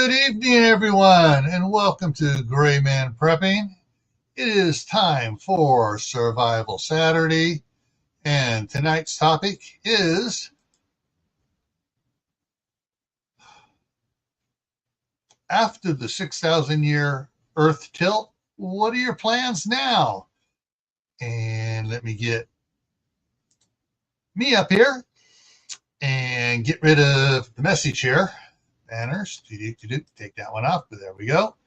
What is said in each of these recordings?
Good evening, everyone, and welcome to Gray Man Prepping. It is time for Survival Saturday, and tonight's topic is after the 6,000 year Earth tilt, what are your plans now? And let me get me up here and get rid of the messy chair banners. Take that one off, but there we go.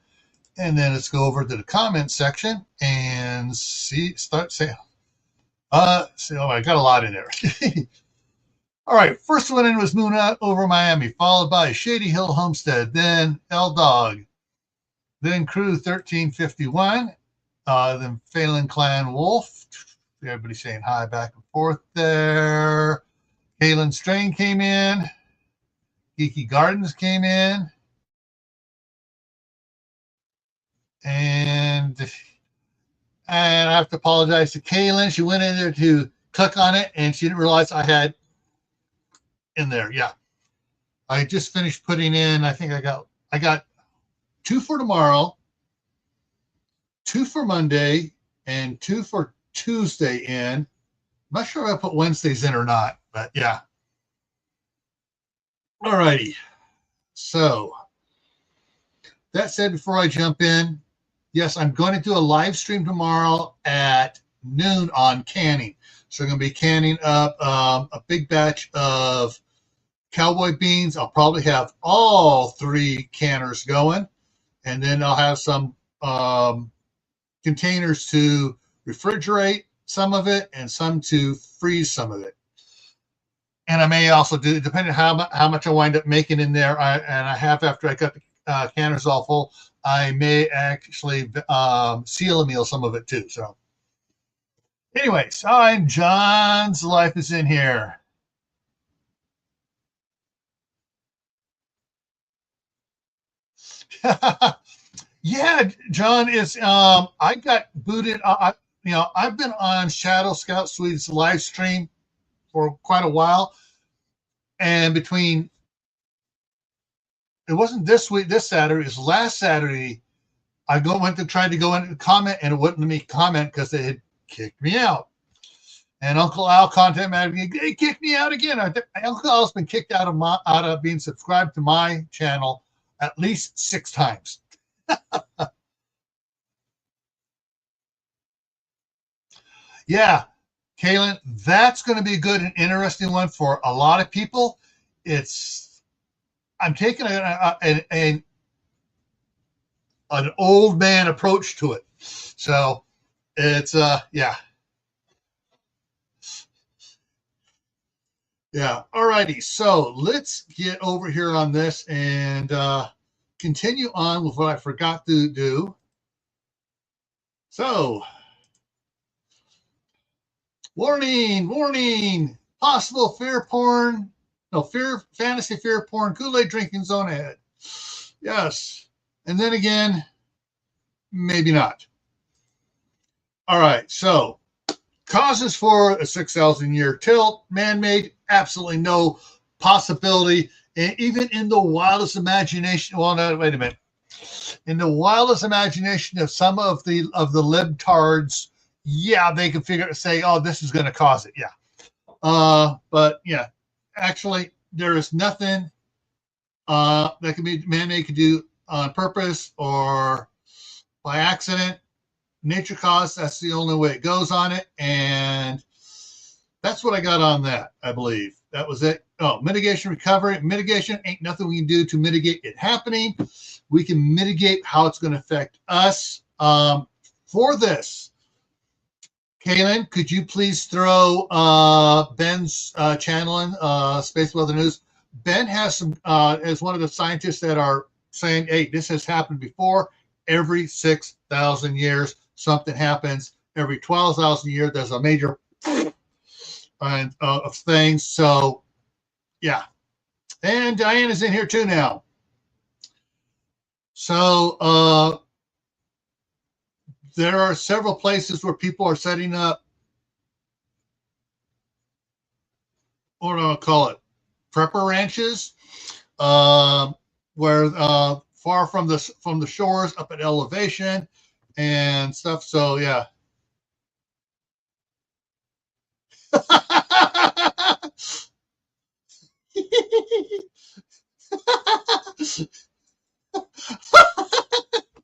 And then let's go over to the comment section and start saying, I got a lot in there. All right, first one in was Moon Out over Miami, followed by Shady Hill Homestead, then L Dog, then Crew 1351, then Phelan Clan Wolf. Everybody saying hi back and forth there. Kalen Strain came in. Geeky Gardens came in. And I have to apologize to Kaylin. She went in there to click on it, and she didn't realize I had in there. Yeah, I just finished putting in. I think I got 2 for tomorrow, 2 for Monday, and 2 for Tuesday in. I'm not sure if I put Wednesdays in or not, but yeah. All righty. So that said, before I jump in, yes, I'm going to do a live stream tomorrow at noon on canning. So I'm going to be canning up a big batch of cowboy beans. I'll probably have all 3 canners going, and then I'll have some containers to refrigerate some of it and some to freeze some of it. And I may also do, depending on how much I wind up making in there, after I got the canners all full, I may actually seal a meal some of it too. So anyways, I'm John's Life is in here. Yeah, John, is I got booted. I've been on Shadow Scout Suite's live stream for quite a while, and between it wasn't this Saturday, it was last Saturday. I went to try to go in and comment, and it wouldn't let me comment because they had kicked me out. And Uncle Al contacted me, they kicked me out again. Uncle Al's been kicked out of being subscribed to my channel at least 6 times. Yeah, Kaylin, that's going to be a good and interesting one for a lot of people. I'm taking an old man approach to it. So it's, yeah. Yeah. All righty. So let's get over here on this and continue on with what I forgot to do. So, warning, possible fantasy fear porn, Kool-Aid drinking zone ahead. Yes. And then again, maybe not. All right. So, causes for a 6,000 year tilt, man-made, absolutely no possibility. And even in the wildest imagination, well, no, wait a minute. In the wildest imagination of some of the libtards, yeah, they can say, oh, this is going to cause it. Yeah. But yeah, actually, there is nothing that can be man-made could do on purpose or by accident. Nature caused, that's the only way it goes on it. And that's what I got on that, I believe. That was it. Oh, mitigation, recovery. Mitigation ain't nothing we can do to mitigate it happening. We can mitigate how it's going to affect us. For this, Kaylin, could you please throw Ben's channel in, Space Weather News? Ben has some, is one of the scientists that are saying, hey, this has happened before. Every 6,000 years, something happens. Every 12,000 years, there's a major of things. So, yeah. And Diana's in here too now. So, there are several places where people are setting up, what do I call it, prepper ranches, where far from the shores, up at elevation and stuff. So yeah.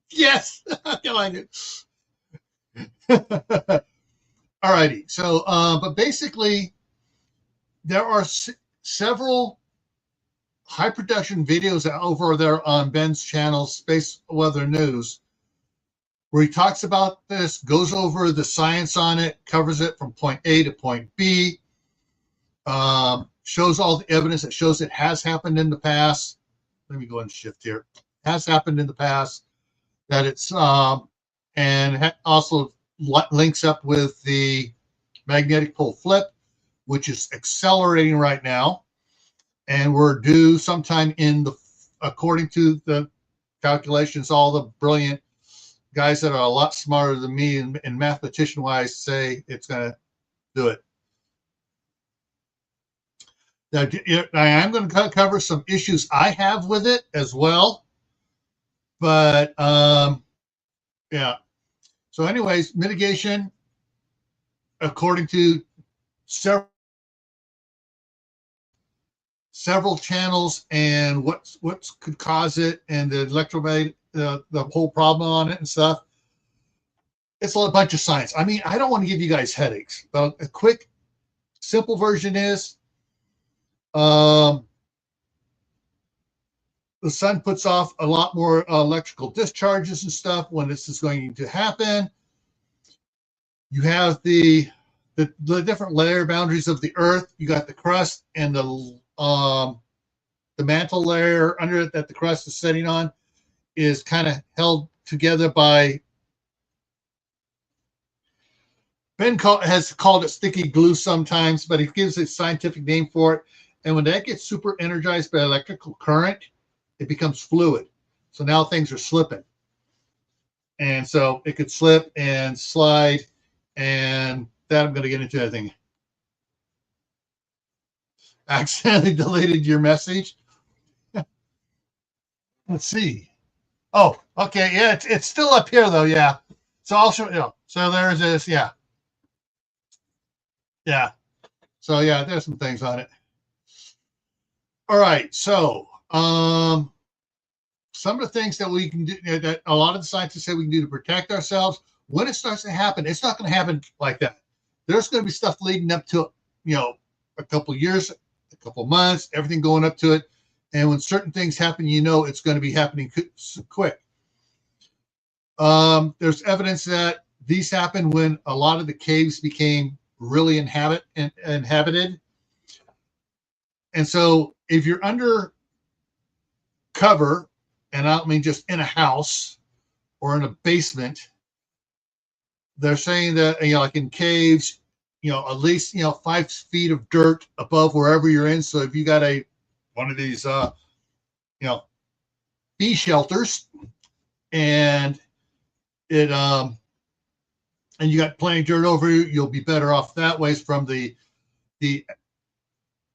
Yes, I like it. All righty. So, but basically, there are several high production videos over there on Ben's channel, Space Weather News, where he talks about this, goes over the science on it, covers it from point A to point B, shows all the evidence that shows it has happened in the past. Let me go and shift here. Has happened in the past, that it's, and also links up with the magnetic pole flip, which is accelerating right now. And we're due sometime according to the calculations, all the brilliant guys that are a lot smarter than me and mathematician wise say it's going to do it. Now, I am going to cover some issues I have with it as well. But yeah. So anyways, mitigation, according to several channels and what could cause it and the electromagnetic, the whole problem on it and stuff. It's a bunch of science. I mean, I don't want to give you guys headaches, but a quick, simple version is the sun puts off a lot more electrical discharges and stuff when this is going to happen. You have the different layer boundaries of the Earth. You got the crust and the mantle layer under it that the crust is sitting on is kind of held together by, Ben has called it sticky glue sometimes, but he gives a scientific name for it. And when that gets super energized by electrical current, it becomes fluid. So now things are slipping. And so it could slip and slide, and that I'm going to get into anything. Accidentally deleted your message. Let's see. Oh, okay. Yeah, it's still up here though. Yeah. So I'll show you. So there's this. Yeah. Yeah. So yeah, there's some things on it. All right. So some of the things that we can do, that a lot of the scientists say we can do to protect ourselves, when it starts to happen, it's not going to happen like that. There's going to be stuff leading up to, a couple of years, a couple of months, everything going up to it. And when certain things happen, it's going to be happening quick. There's evidence that these happened when a lot of the caves became really inhabited. And so if you're under cover, and I don't mean just in a house or in a basement, they're saying that, like in caves, at least, 5 feet of dirt above wherever you're in. So if you got one of these, bee shelters and it, and you got plenty of dirt over you, you'll be better off that way from the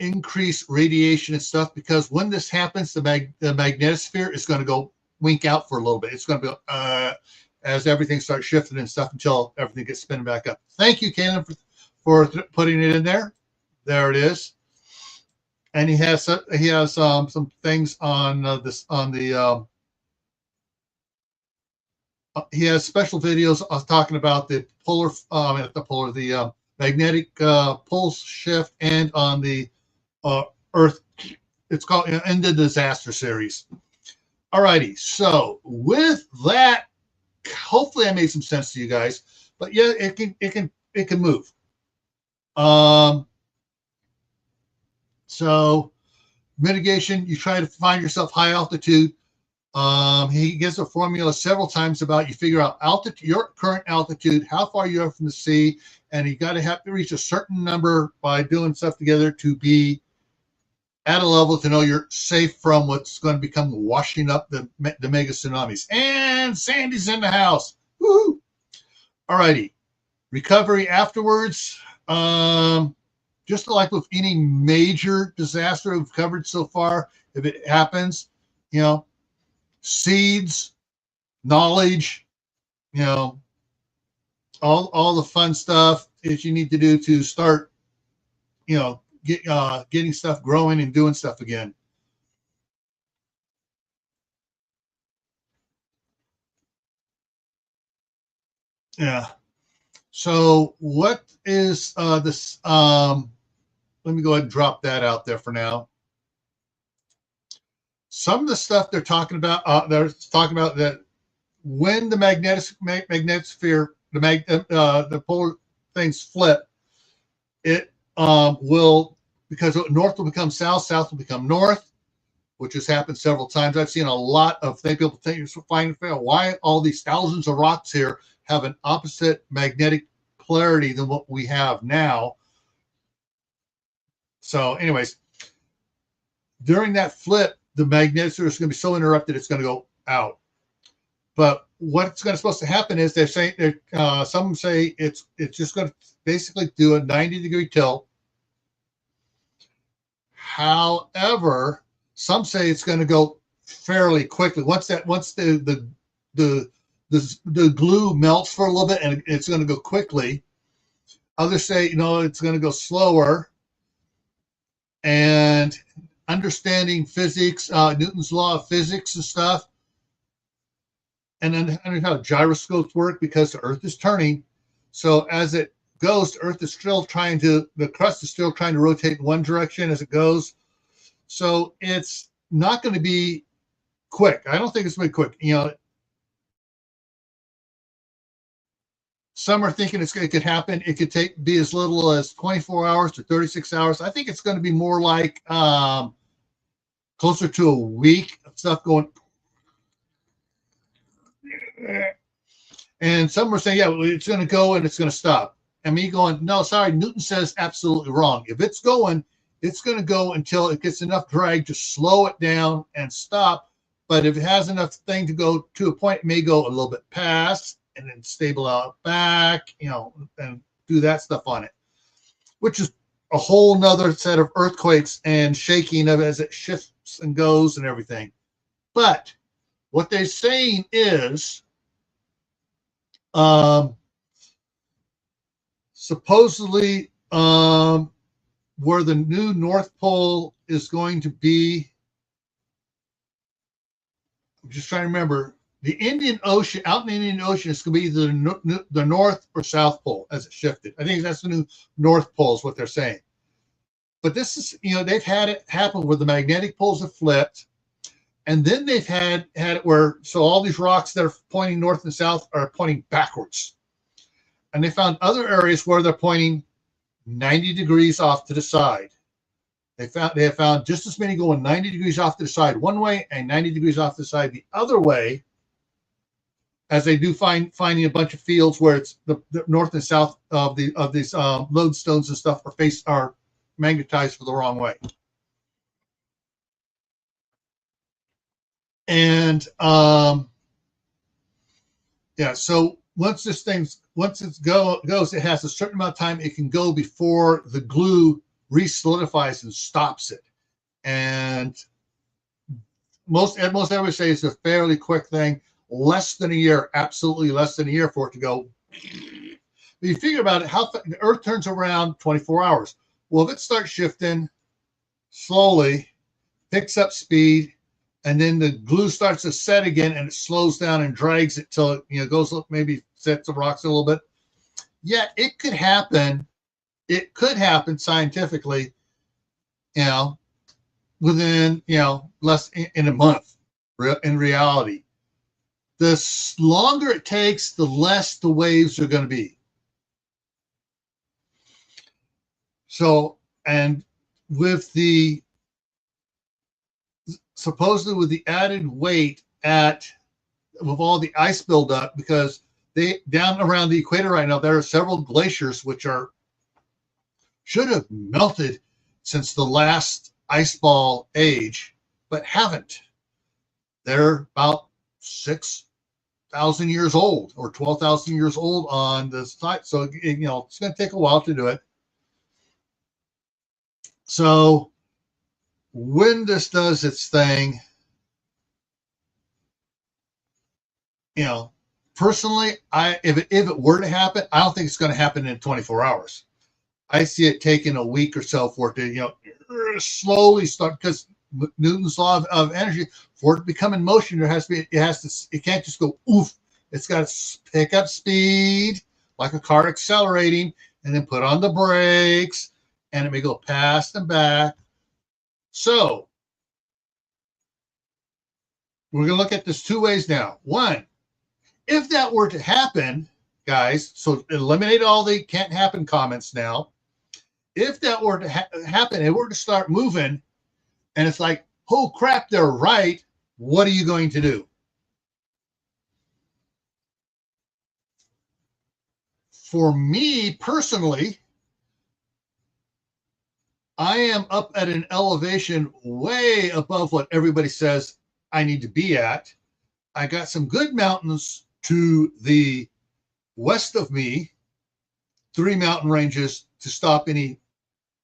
increased radiation and stuff, because when this happens, the magnetosphere is going to go wink out for a little bit. It's going to go as everything starts shifting and stuff until everything gets spinning back up. Thank you, Caleb, for putting it in there. There it is. And he has some things on he has special videos talking about the magnetic pole shift, and on the Earth. It's called in the disaster series. All righty. So with that, hopefully I made some sense to you guys. But yeah, it can move. So mitigation, you try to find yourself high altitude. He gives a formula several times about you figure out altitude, your current altitude, how far you are from the sea, and you got to have to reach a certain number by doing stuff together to be at a level to know you're safe from what's going to become washing up the mega tsunamis. And Sandy's in the house. Woo! All righty. Recovery afterwards. Just like with any major disaster we've covered so far, if it happens, seeds, knowledge, you know, all the fun stuff that you need to do to start, you know, getting stuff growing and doing stuff again. Yeah. So what is this? Let me go ahead and drop that out there for now. Some of the stuff they're talking about that when the magnetosphere, the polar things flip, it will, because north will become south, south will become north, which has happened several times. I've seen a lot of people find why all these thousands of rocks here have an opposite magnetic polarity than what we have now. So, anyways, during that flip, the magnetosphere is going to be so interrupted it's going to go out. But what's going to supposed to happen is they're saying some say it's just going to basically do a 90-degree tilt. However, some say it's going to go fairly quickly. Once the glue melts for a little bit, and it's going to go quickly. Others say, it's going to go slower. And understanding physics, Newton's law of physics and stuff, and then how gyroscopes work, because the Earth is turning. So as it goes, the Earth is still the crust is still trying to rotate in one direction as it goes. So it's not going to be quick. I don't think it's going to be quick. Some are thinking it could happen. It could be as little as 24 hours to 36 hours. I think it's going to be more like closer to a week of stuff going. And some are saying, yeah, it's going to go and it's going to stop. And me going, no, sorry, Newton says absolutely wrong. If it's going to go until it gets enough drag to slow it down and stop. But if it has enough thing to go to a point, it may go a little bit past and then stable out back, and do that stuff on it, which is a whole nother set of earthquakes and shaking of it as it shifts and goes and everything. But what they're saying is, supposedly, where the new North Pole is going to be, I'm just trying to remember, the Indian Ocean, out in the Indian Ocean, is going to be either the North or South Pole as it shifted. I think that's the new North Pole is what they're saying. But this is, they've had it happen where the magnetic poles have flipped. And then they've had it where, so all these rocks that are pointing north and south are pointing backwards. And they found other areas where they're pointing 90 degrees off to the side. They have found just as many going 90 degrees off to the side one way and 90 degrees off to the side the other way, as they do finding a bunch of fields where it's the north and south of these lodestones and stuff are magnetized for the wrong way. And so once it goes, it has a certain amount of time it can go before the glue re-solidifies and stops it. And most everybody say it's a fairly quick thing, less than a year, absolutely less than a year for it to go. But you figure about it, the Earth turns around 24 hours. Well, if it starts shifting slowly, picks up speed, and then the glue starts to set again, and it slows down and drags it till it goes up, maybe sets the rocks a little bit. Yeah, it could happen. It could happen scientifically, within less in a month. In reality, the longer it takes, the less the waves are going to be. So, and with the supposedly with the added weight with all the ice buildup, because down around the equator right now, there are several glaciers which should have melted since the last ice ball age, but haven't. They're about 6,000 years old or 12,000 years old on the site. So, it's going to take a while to do it. So when this does its thing, you know, personally, if it were to happen, I don't think it's going to happen in 24 hours. I see it taking a week or so for it to, slowly start, because Newton's law of energy, for it to become in motion, it can't just go oof. It's got to pick up speed like a car accelerating, and then put on the brakes, and it may go past and back. So we're going to look at this two ways now. One, if that were to happen, guys, so eliminate all the can't happen comments now. If that were to happen, it were to start moving, and it's like, oh crap, they're right. What are you going to do? For me personally, I am up at an elevation way above what everybody says I need to be at. I got some good mountains to the west of me, 3 mountain ranges to stop any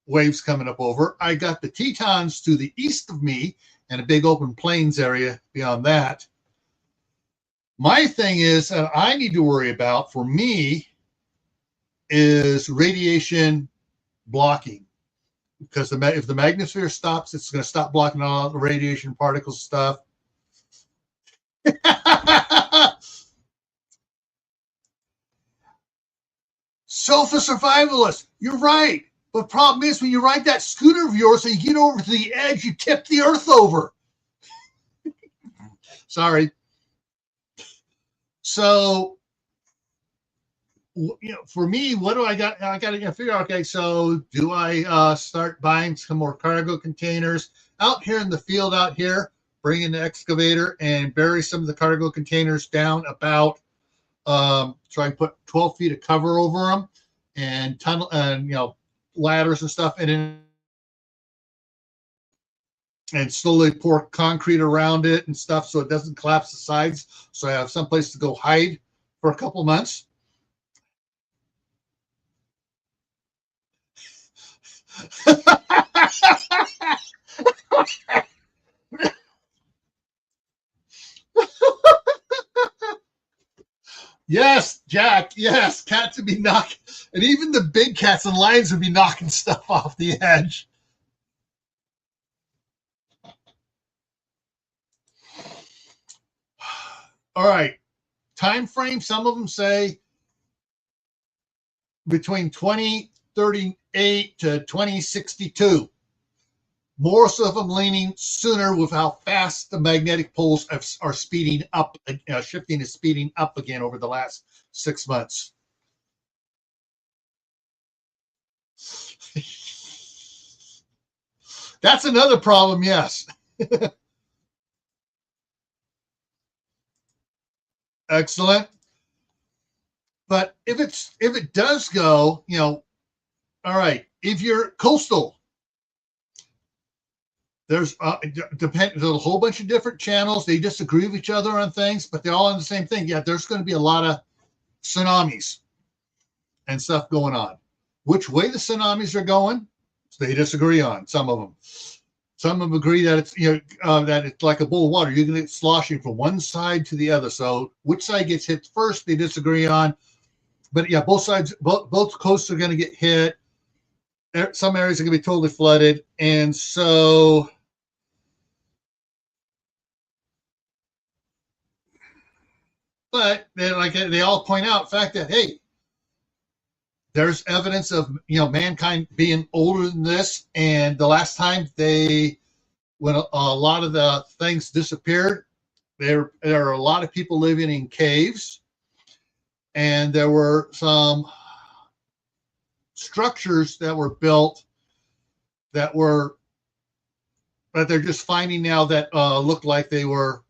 waves coming up over. I got the Tetons to the east of me and a big open plains area beyond that. My thing is that I need to worry about, for me, is radiation blocking. Because if the magnetosphere stops, it's going to stop blocking all the radiation particles stuff. Sofa Survivalist, you're right. But the problem is, when you ride that scooter of yours and you get over to the edge, you tip the earth over. Sorry. So, for me, what do I got? I got to figure out, okay, so do I start buying some more cargo containers out here in the field out here, bring in the excavator and bury some of the cargo containers down about, try and put 12 feet of cover over them, and tunnel and, ladders and stuff, and slowly pour concrete around it and stuff so it doesn't collapse the sides, so I have some place to go hide for a couple months. Yes, Jack. Yes, cats would be knocking, and even the big cats and lions would be knocking stuff off the edge. All right, time frame. Some of them say between 2038 to 2062. Most of them leaning sooner with how fast the magnetic poles are speeding up, shifting is speeding up again over the last 6 months. That's another problem, yes. Excellent. But if it does go, all right, if you're coastal, there's a whole bunch of different channels. They disagree with each other on things, but they're all on the same thing. Yeah, there's going to be a lot of tsunamis and stuff going on. Which way the tsunamis are going, they disagree on. Some of them. Some of them agree that it's that it's like a bowl of water. You're going to get sloshing from one side to the other. So which side gets hit first, they disagree on. But yeah, both sides, both coasts are going to get hit. Some areas are going to be totally flooded, and so. But they all point out the fact that, hey, there's evidence of mankind being older than this, and the last time when a lot of the things disappeared, there are a lot of people living in caves, and there were some structures that were built that they're just finding now that look like they were.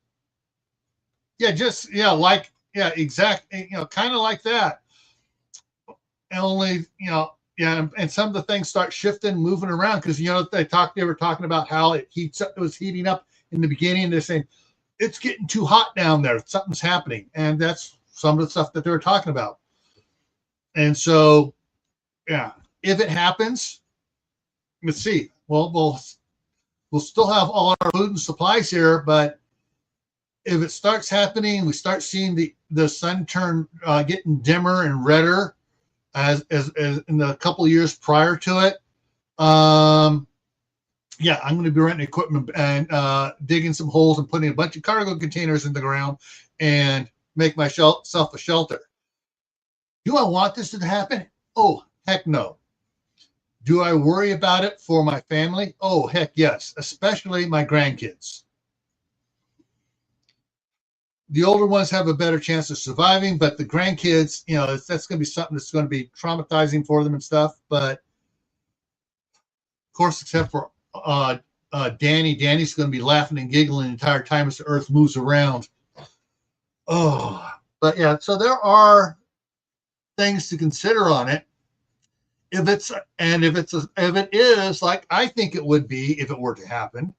Exactly, kind of like that. Only, and some of the things start shifting, moving around because they were talking about how it was heating up in the beginning. They're saying it's getting too hot down there. Something's happening, and that's some of the stuff that they were talking about. And so, yeah, if it happens, let's see. Well, we'll still have all our food and supplies here, but if it starts happening, we start seeing the sun turn getting dimmer and redder as in the couple of years prior to it. Yeah, I'm going to be renting equipment and digging some holes and putting a bunch of cargo containers in the ground and make myself a shelter. Do I want this to happen? Oh, heck no. Do I worry about it for my family? Oh, heck yes, especially my grandkids. The older ones have a better chance of surviving, but the grandkids, you know, that's going to be something that's going to be traumatizing for them and stuff. But of course, except for Danny, Danny's going to be laughing and giggling the entire time as the Earth moves around. Oh, but yeah, so there are things to consider on it. If it is like I think it would be if it were to happen.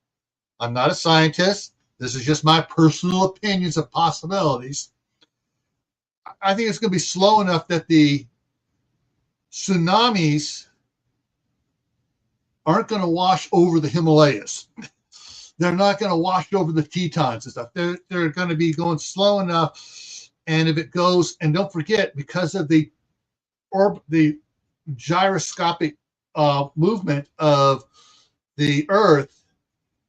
I'm not a scientist. This is just my personal opinions of possibilities. I think it's going to be slow enough that the tsunamis aren't going to wash over the Himalayas. They're not going to wash over the Tetons and stuff. They're going to be going slow enough. And if it goes, and don't forget, because of the gyroscopic movement of the Earth,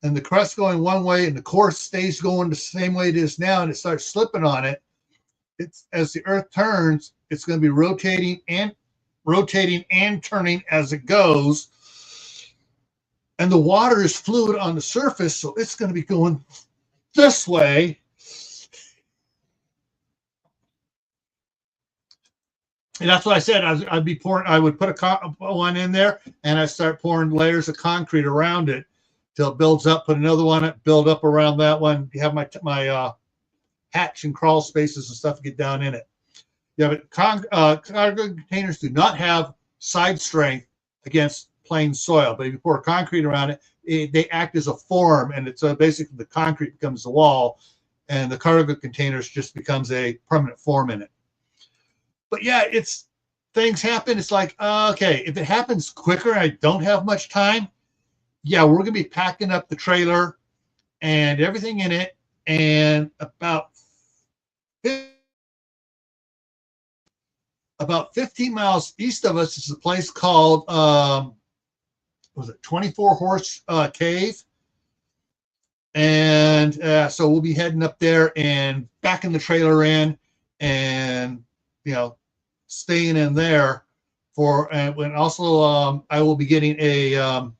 and the crust going one way and the core stays going the same way it is now, and it starts slipping on it, it's as the Earth turns, it's going to be rotating and turning as it goes. And the water is fluid on the surface, so it's going to be going this way. And that's what I said. I'd be pouring. I would put one in there, and I start pouring layers of concrete around it till it builds up. Put another one, build up around that one. You have my hatch and crawl spaces and stuff to get down in it. Yeah, but cargo containers do not have side strength against plain soil. But if you pour concrete around it, they act as a form, and it's basically the concrete becomes the wall, and the cargo containers just becomes a permanent form in it. But yeah, things happen. It's like, okay, if it happens quicker, I don't have much time. Yeah, we're going to be packing up the trailer and everything in it. And about 15 miles east of us is a place called, was it 24 Horse Cave? And so we'll be heading up there and backing the trailer in and, you know, staying in there for, and also I will be getting a,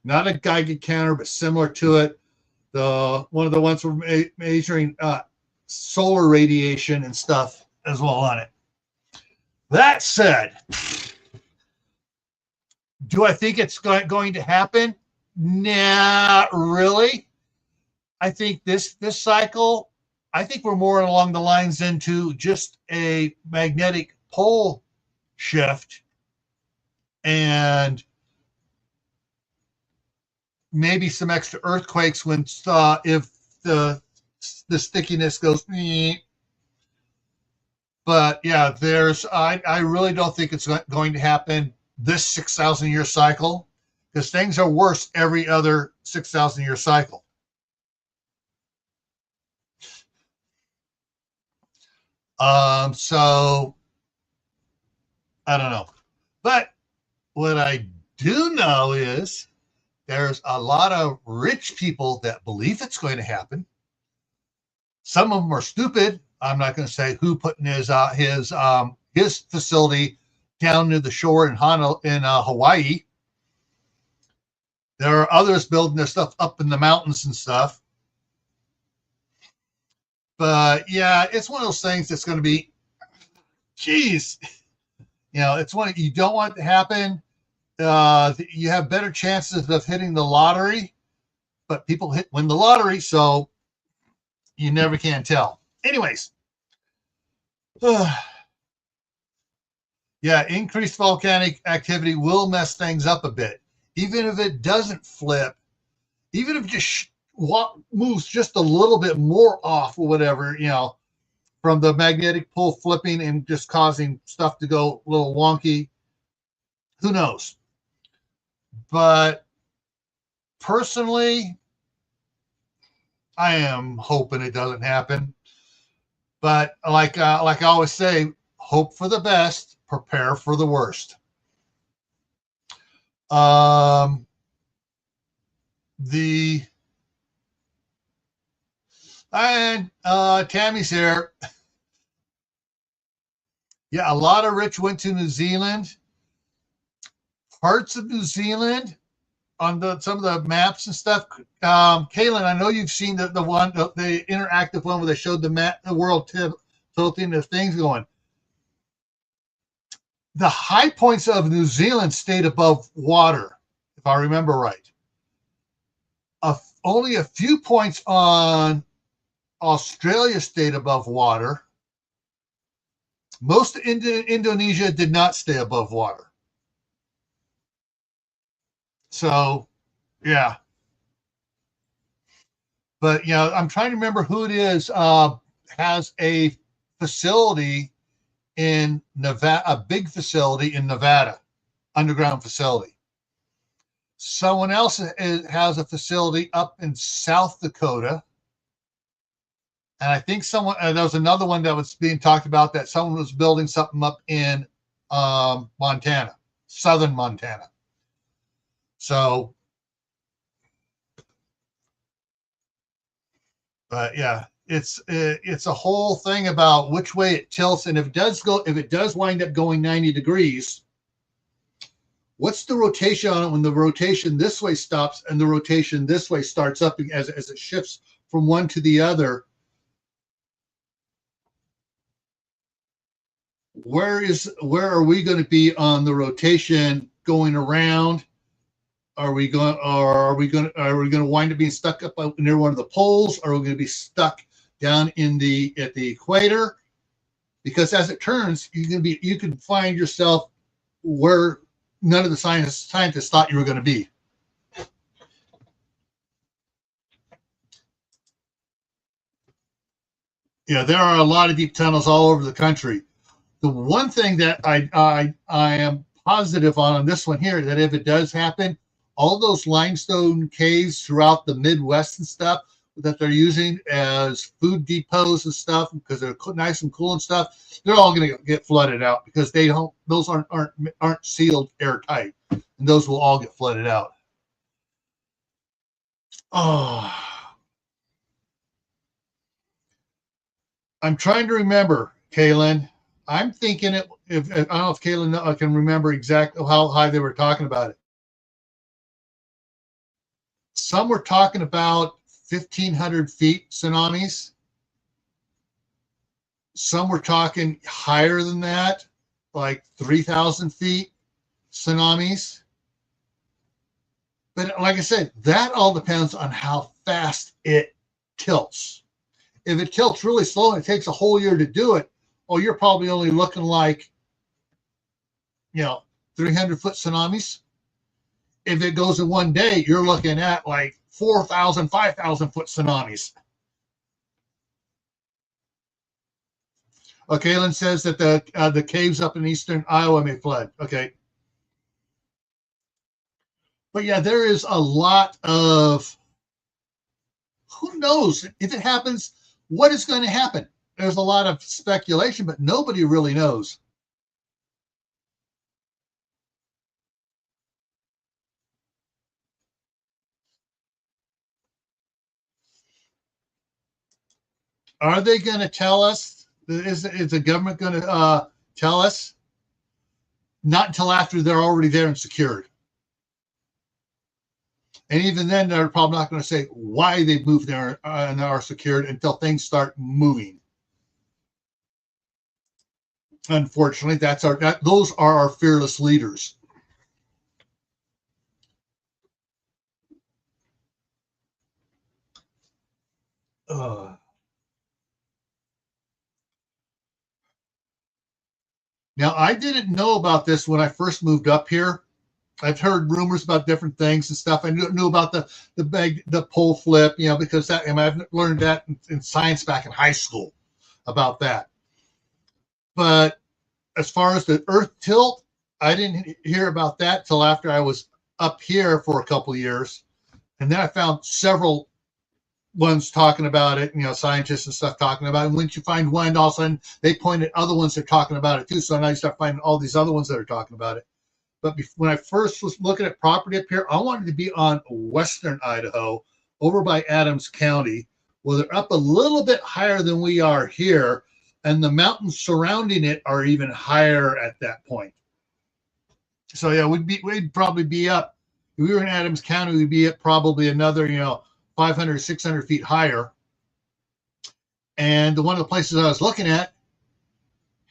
not a Geiger counter, but similar to it. One of the ones for measuring solar radiation and stuff as well on it. That said, do I think it's going to happen? Nah, really. I think this cycle, I think we're more along the lines into just a magnetic pole shift and maybe some extra earthquakes when if the stickiness goes. But yeah, I really don't think it's going to happen this 6,000 year cycle, because things are worse every other 6,000 year cycle. So I don't know. But what I do know is there's a lot of rich people that believe it's going to happen. Some of them are stupid. I'm not going to say who putting his facility down near the shore in Hawaii. There are others building their stuff up in the mountains and stuff. But yeah, it's one of those things that's going to be, geez, you know, it's one you don't want it to happen. You have better chances of hitting the lottery, but people win the lottery, so you never can tell. Anyways, yeah, increased volcanic activity will mess things up a bit. Even if it doesn't flip, even if it just moves just a little bit more off or whatever, you know, from the magnetic pole flipping and just causing stuff to go a little wonky, who knows? But personally, I am hoping it doesn't happen. But like I always say, hope for the best, prepare for the worst. The and Tammy's here. Yeah, a lot of rich went to New Zealand. Parts of New Zealand on some of the maps and stuff. Kaylin, I know you've seen the interactive one where they showed the map, the world tilting, the things going. The high points of New Zealand stayed above water, if I remember right. Only a few points on Australia stayed above water. Most of Indonesia did not stay above water. So, yeah. But, you know, I'm trying to remember who it is, has a facility in Nevada, a big facility in Nevada, underground facility. Someone else has a facility up in South Dakota. And I think there was another one that was being talked about that someone was building something up in Montana, southern Montana. So, but yeah, it's a whole thing about which way it tilts, and if it does wind up going 90 degrees, what's the rotation on it when the rotation this way stops and the rotation this way starts up as it shifts from one to the other? Where are we going to be on the rotation going around? Are we going to wind up being stuck up near one of the poles? Or are we going to be stuck down at the equator? Because as it turns, you can find yourself where none of the scientists thought you were going to be. Yeah, there are a lot of deep tunnels all over the country. The one thing that I am positive on this one here, that if it does happen, all those limestone caves throughout the Midwest and stuff that they're using as food depots and stuff because they're nice and cool and stuff, they're all going to get flooded out because those aren't sealed airtight, and those will all get flooded out. Oh, I'm trying to remember, Kaylin. I'm thinking I don't know if Kaylin can remember exactly how high they were talking about it. Some were talking about 1,500 feet tsunamis. Some were talking higher than that, like 3,000 feet tsunamis. But like I said, that all depends on how fast it tilts. If it tilts really slow and it takes a whole year to do it, you're probably only looking like, 300-foot tsunamis. If it goes in one day, you're looking at like 4,000, 5,000-foot tsunamis. Okay, Kaylin says that the caves up in eastern Iowa may flood. Okay. But yeah, there is a lot of, who knows if it happens, what is going to happen? There's a lot of speculation, but nobody really knows. Are they going to tell us? Is the government going to tell us? Not until after they're already there and secured. And even then, they're probably not going to say why they moved there and are secured until things start moving. Unfortunately, those are our fearless leaders. Now, I didn't know about this when I first moved up here. I've heard rumors about different things and stuff. I knew about the pole flip, because I've learned that in science back in high school about that. But as far as the Earth tilt, I didn't hear about that till after I was up here for a couple of years, and then I found several ones talking about it, scientists and stuff talking about it. And once you find one, all of a sudden they point at other ones that are talking about it too. So now you start finding all these other ones that are talking about it. But when I first was looking at property up here, I wanted to be on western Idaho, over by Adams County, where they're up a little bit higher than we are here, and the mountains surrounding it are even higher at that point. So yeah, we'd probably be up. If we were in Adams County, we'd be at probably another 500, 600 feet higher. And one of the places I was looking at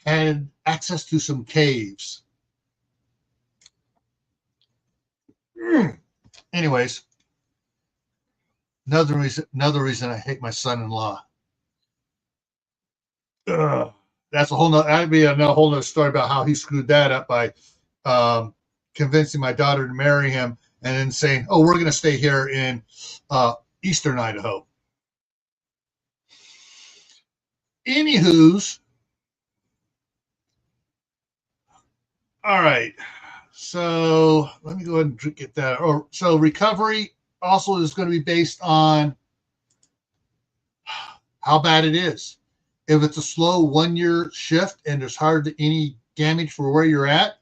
had access to some caves. Anyways, another reason I hate my son-in-law. That's that'd be a whole nother story about how he screwed that up by convincing my daughter to marry him and then saying, "Oh, we're going to stay here in eastern Idaho." Anywho's, all right. So let me go ahead and get that. So recovery also is going to be based on how bad it is. If it's a slow 1 year shift and there's hardly any damage for where you're at,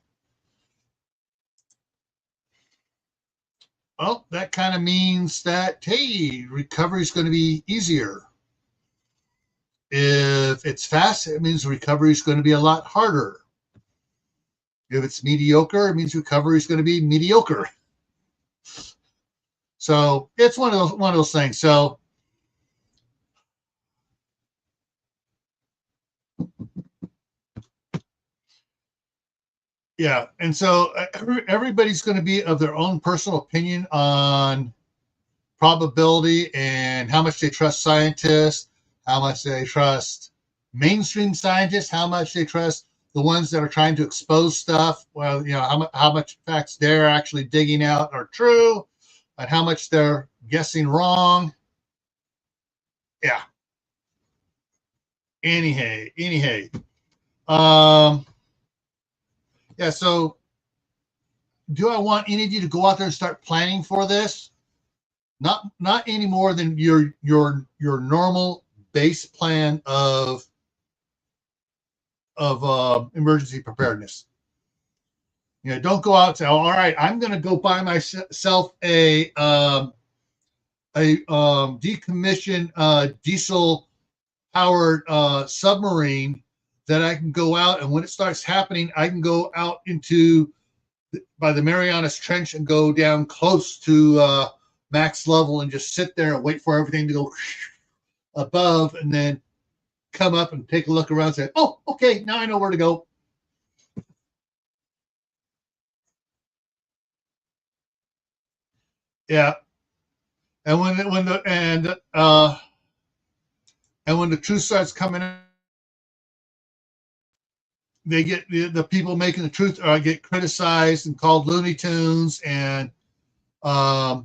well, that kind of means that, hey, recovery is going to be easier. If it's fast, it means recovery is going to be a lot harder. If it's mediocre, it means recovery is going to be mediocre. So it's one of those things. So yeah, and so everybody's going to be of their own personal opinion on probability and how much they trust scientists, how much they trust mainstream scientists, how much they trust the ones that are trying to expose stuff. Well, how much facts they're actually digging out are true, and how much they're guessing wrong. Yeah. Anyhow. Yeah, so do I want any of you to go out there and start planning for this? Not any more than your normal base plan of emergency preparedness. Don't go out and say, "Oh, all right, I'm going to go buy myself a decommissioned diesel powered submarine that I can go out, and when it starts happening, I can go out by the Marianas Trench and go down close to max level and just sit there and wait for everything to go above, and then come up and take a look around and say, oh, okay, now I know where to go." Yeah. And when the truth starts coming out, they get the people making the truth get criticized and called Looney Tunes and what's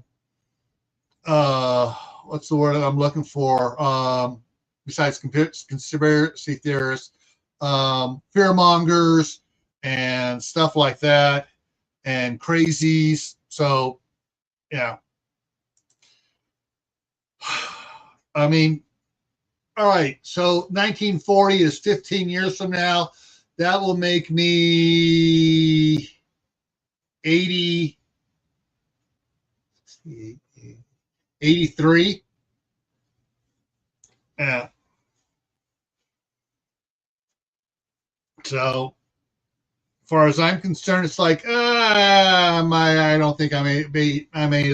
the word I'm looking for? Besides conspiracy theorists, fear mongers and stuff like that, and crazies. So, yeah. I mean, all right. So 1940 is 15 years from now. That will make me 83. Yeah. So, as far as I'm concerned, it's like, I don't think I may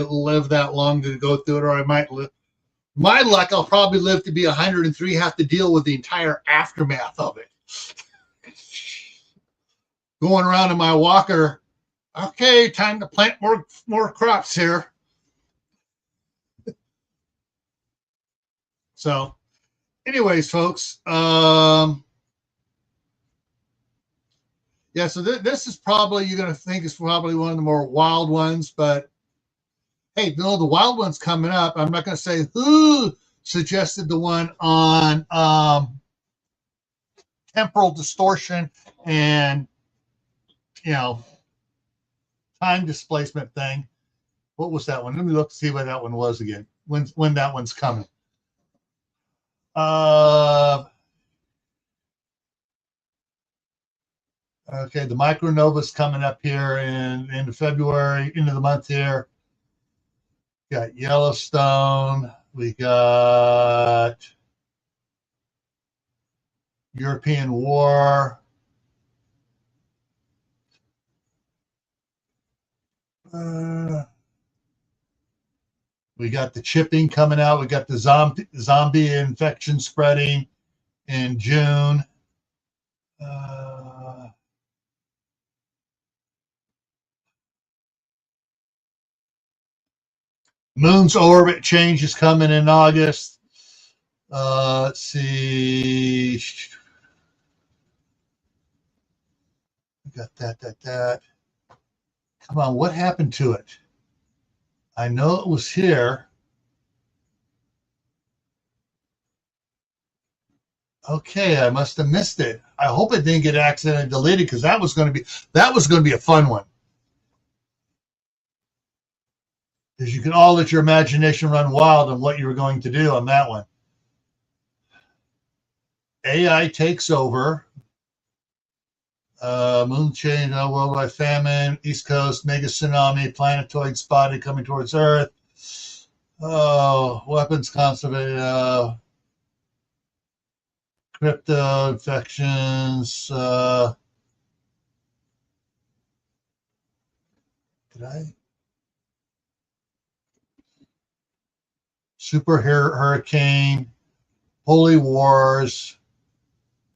live that long to go through it, or I might live. My luck, I'll probably live to be 103, have to deal with the entire aftermath of it. Going around in my walker, okay, time to plant more crops here. So, anyways, folks, yeah, so this is probably, you're going to think is probably one of the more wild ones, but hey, the wild one's coming up. I'm not going to say who suggested the one on temporal distortion and, time displacement thing. What was that one? Let me look to see what that one was again. When that one's coming. Okay, the micronova's coming up here in into February, into the month here. We got Yellowstone. We got European War. We got the chipping coming out. We got the zombie infection spreading in June. Moon's orbit change is coming in August. Let's see. We got that. Come on, what happened to it? I know it was here. Okay, I must have missed it. I hope it didn't get accidentally deleted because that was going to be a fun one. Because you can all let your imagination run wild on what you were going to do on that one. AI takes over. Moon change, worldwide famine, East Coast, mega tsunami, planetoid spotted coming towards Earth. Oh, weapons conservation, crypto infections. Did I? Super hurricane, holy wars,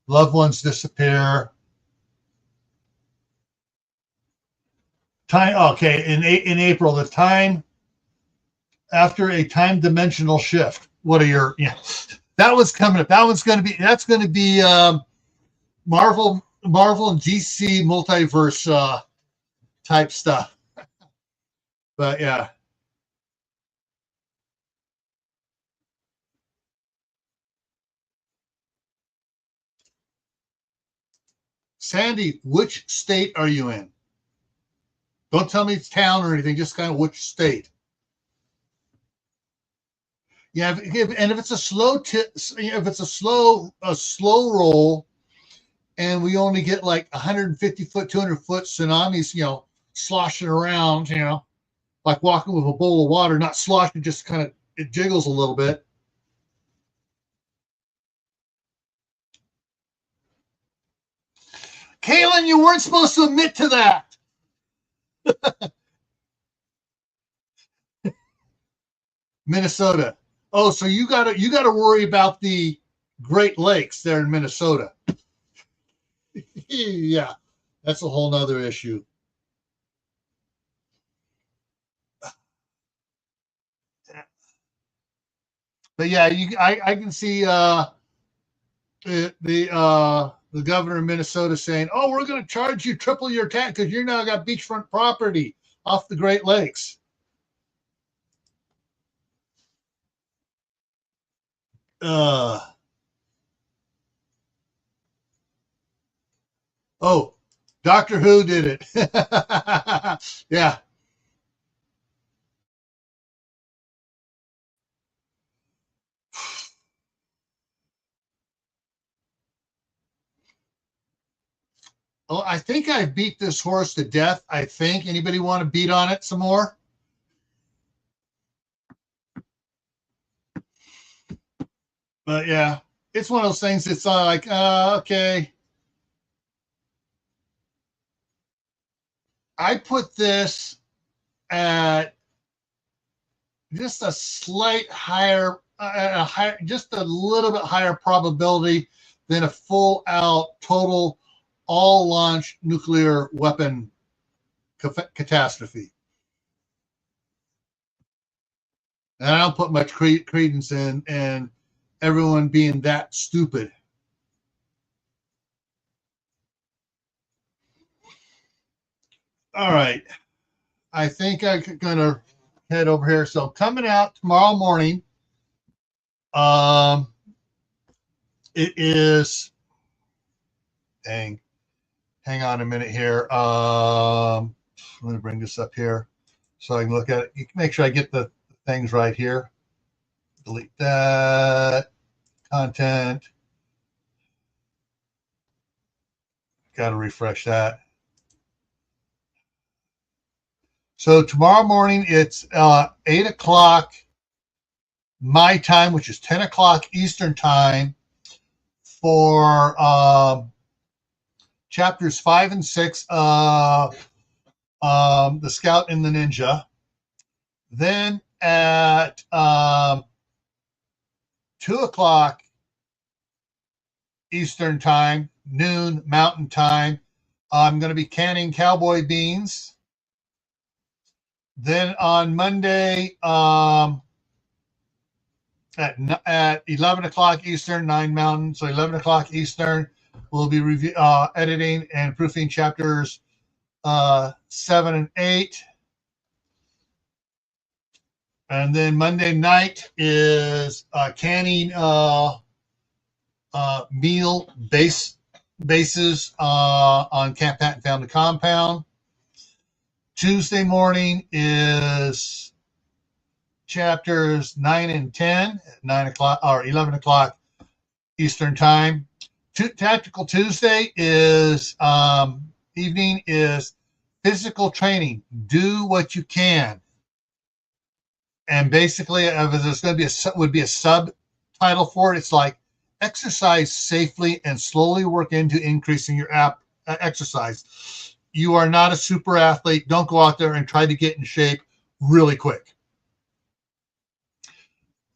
loved ones disappear. Time. Okay, in April, the time after a time dimensional shift. What are your? Yeah, that one's coming up. That's going to be Marvel and DC multiverse type stuff. But yeah. Sandy, which state are you in? Don't tell me it's town or anything, just kind of which state. Yeah, and if it's a slow roll, and we only get like 150 foot, 200 foot tsunamis, sloshing around, like walking with a bowl of water, not sloshing, just kind of it jiggles a little bit. Kaylin, you weren't supposed to admit to that. Minnesota. Oh, so you gotta worry about the Great Lakes there in Minnesota. Yeah, that's a whole nother issue. But yeah, I can see the governor of Minnesota saying, "Oh, we're going to charge you triple your tax because you now got beachfront property off the Great Lakes." Oh, Doctor Who did it. Yeah. Oh, I think I beat this horse to death. I think. Anybody want to beat on it some more? But yeah, it's one of those things. It's like, okay. I put this at just a slight higher, just a little bit higher probability than a full out total all launch nuclear weapon catastrophe. And I don't put much credence in everyone being that stupid. All right. I think I'm going to head over here. So coming out tomorrow morning, it is, hang on a minute here. Let me bring this up here so I can look at it. You can make sure I get the things right here. Delete that. content. Got to refresh that. So tomorrow morning, it's 8 o'clock my time, which is 10 o'clock Eastern time, for chapters 5 and 6 of The Scout and the Ninja. Then at 2 o'clock Eastern time, noon Mountain time, I'm going to be canning cowboy beans. Then on Monday, at 11 o'clock Eastern, 9 Mountain, so 11 o'clock Eastern, we'll be editing and proofing chapters 7 and 8. And then Monday night is canning meal bases on Camp Patton Family Compound. Tuesday morning is chapters 9 and 10 at 9 o'clock or 11 o'clock Eastern time. Tactical Tuesday is evening is physical training. Do what you can. And basically, there's going to be a subtitle for it. It's like exercise safely and slowly work into increasing your exercise. You are not a super athlete. Don't go out there and try to get in shape really quick.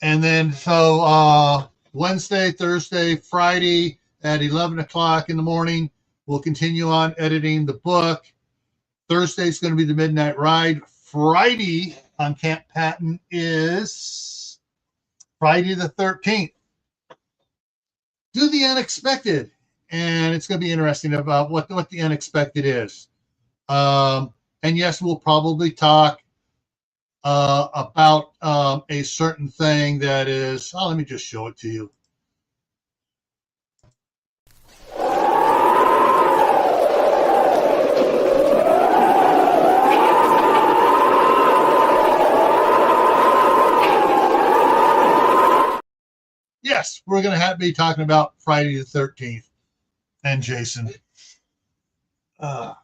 And then so Wednesday, Thursday, Friday at 11 o'clock in the morning, we'll continue on editing the book. Thursday is going to be the Midnight Ride. Friday on Camp Patton is Friday the 13th. Do the unexpected. And it's going to be interesting about what the unexpected is. And yes, we'll probably talk about a certain thing that is, let me just show it to you. Yes, we're going to be talking about Friday the 13th and Jason. All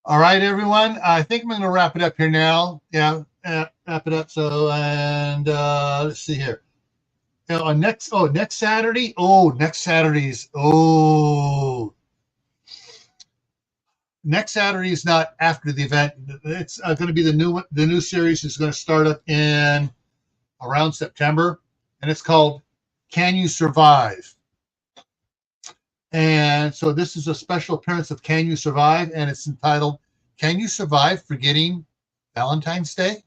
right, everyone. I think I'm going to wrap it up here now. Yeah, wrap it up. So, and let's see here. Next Saturday. Next Saturday is not after the event. It's going to be the new series is going to start up in around September, and it's called Can You Survive? And so this is a special appearance of Can You Survive? And it's entitled, Can You Survive Forgetting Valentine's Day?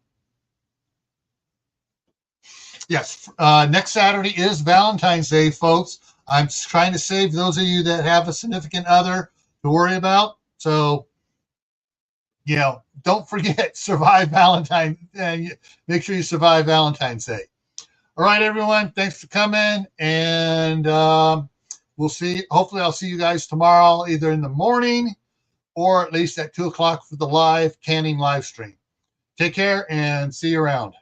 Yes, next Saturday is Valentine's Day, folks. I'm trying to save those of you that have a significant other to worry about. So, don't forget, survive Valentine's Day. Make sure you survive Valentine's Day. All right, everyone. Thanks for coming. And we'll see. Hopefully, I'll see you guys tomorrow, either in the morning or at least at 2 o'clock for the live canning live stream. Take care and see you around.